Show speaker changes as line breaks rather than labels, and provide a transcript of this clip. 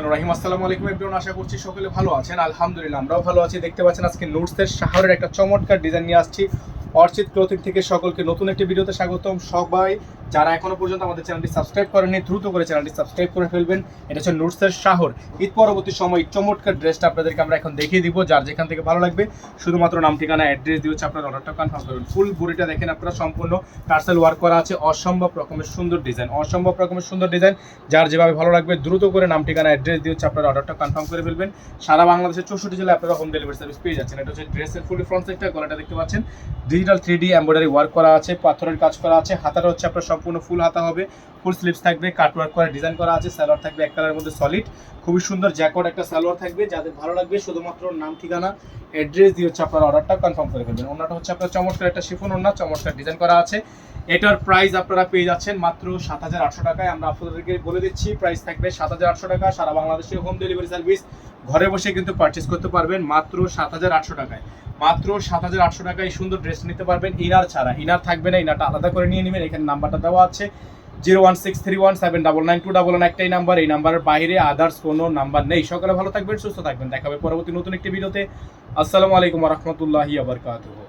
রহমানির রহিম। আসসালামু আলাইকুম এভরিওয়ান, আশা করছি সকলে ভালো আছেন। আলহামদুলিল্লাহ আমরাও ভালো আছি। দেখতে পাচ্ছেন আজকে নুটসের শাহরের একটা চমৎকার ডিজাইন নিয়ে আসছি। অর্চিত ক্লোথিং থেকে সকলকে নতুন একটি ভিডিওতে স্বাগতম। সবাই যারা এখনো পর্যন্ত আমাদের চ্যানেলটি সাবস্ক্রাইব করেননি দ্রুত করে চ্যানেলটি সাবস্ক্রাইব করে ফেলবেন। এটা হচ্ছে নুটসের শাহর। ঈদ পরবর্তী সময় চমৎকার ড্রেসটা আপনাদেরকে আমরা এখন দেখিয়ে দিব। যার যেখান থেকে ভালো লাগবে শুধুমাত্র নাম ঠিকানা অ্যাড্রেস দিয়ে হচ্ছে আপনার অর্ডারটা কনফার্ম করুন। ফুল বডিটা দেখেন আপনারা, সম্পূর্ণ টার্সেল ওয়ার্ক করা আছে। অসম্ভব রকমের সুন্দর ডিজাইন, অসম্ভব রকমের সুন্দর ডিজাইন। যার যেভাবে ভালো লাগবে দ্রুত করে নাম ঠিকানা অ্যাড্রেস দিয়ে হচ্ছে আপনার অর্ডারটা কনফার্ম করে ফেলবেন। সারা বাংলাদেশের 64 জেলায় আপনারা হোম ডেলিভারি সার্ভিস পেয়ে যাচ্ছেন। এটা হচ্ছে ড্রেসের ফুল ফ্রন্ট সাইডটা, গলাটা দেখতে পাচ্ছেন ডিজিটাল 3D এমব্রয়ডারি ওয়ার্ক করা আছে, পাথরের কাজ করা আছে। হাতাটা হচ্ছে আপনার সম্পূর্ণ ফুল হাতা হবে, ফুল স্লিভস থাকবে, কাট ওয়ার্ক করা ডিজাইন করা আছে। সালোয়ার থাকবে এক কালারের মধ্যে সলিড, খুবই সুন্দর জ্যাকট একটা সালোয়ার থাকবে। যাদের ভালো লাগবে শুধুমাত্র নাম ঠিকানা অ্যাড্রেস দিয়ে হচ্ছে আপনার অর্ডারটা কনফার্ম করে ফেলবেন। ওনাটা হচ্ছে আপনার চমৎকার একটা শিফন ওড়না, চমৎকার ডিজাইন করা আছে। এটার প্রাইস আপনারা পেয়ে যাচ্ছেন মাত্র 7,800 টাকায়। আমরা আপনাদেরকে বলে দিচ্ছি প্রাইস থাকবে 7,800 টাকা। সারা বাংলাদেশে হোম ডেলিভারি সার্ভিস, ঘরে বসে কিন্তু পারচেস করতে পারবেন মাত্র 7,800 টাকায়। মাত্র 7,800 টাকায় সুন্দর ড্রেস নিতে পারবেন ইনার ছাড়া। ইনার থাকবে না, ইনারটা আলাদা করে নিয়ে নেবেন। এখানে নাম্বারটা দেওয়া আছে 01631799211, একটাই নাম্বার। এই নাম্বারের বাইরে আদার্স কোনো নাম্বার নেই। সকালে ভালো থাকবেন, সুস্থ থাকবেন। দেখা হবে পরবর্তী নতুন একটি ভিডিওতে। আসসালামু আলাইকুম ওয়া রাহমাতুল্লাহি ওয়া বারাকাতুহু।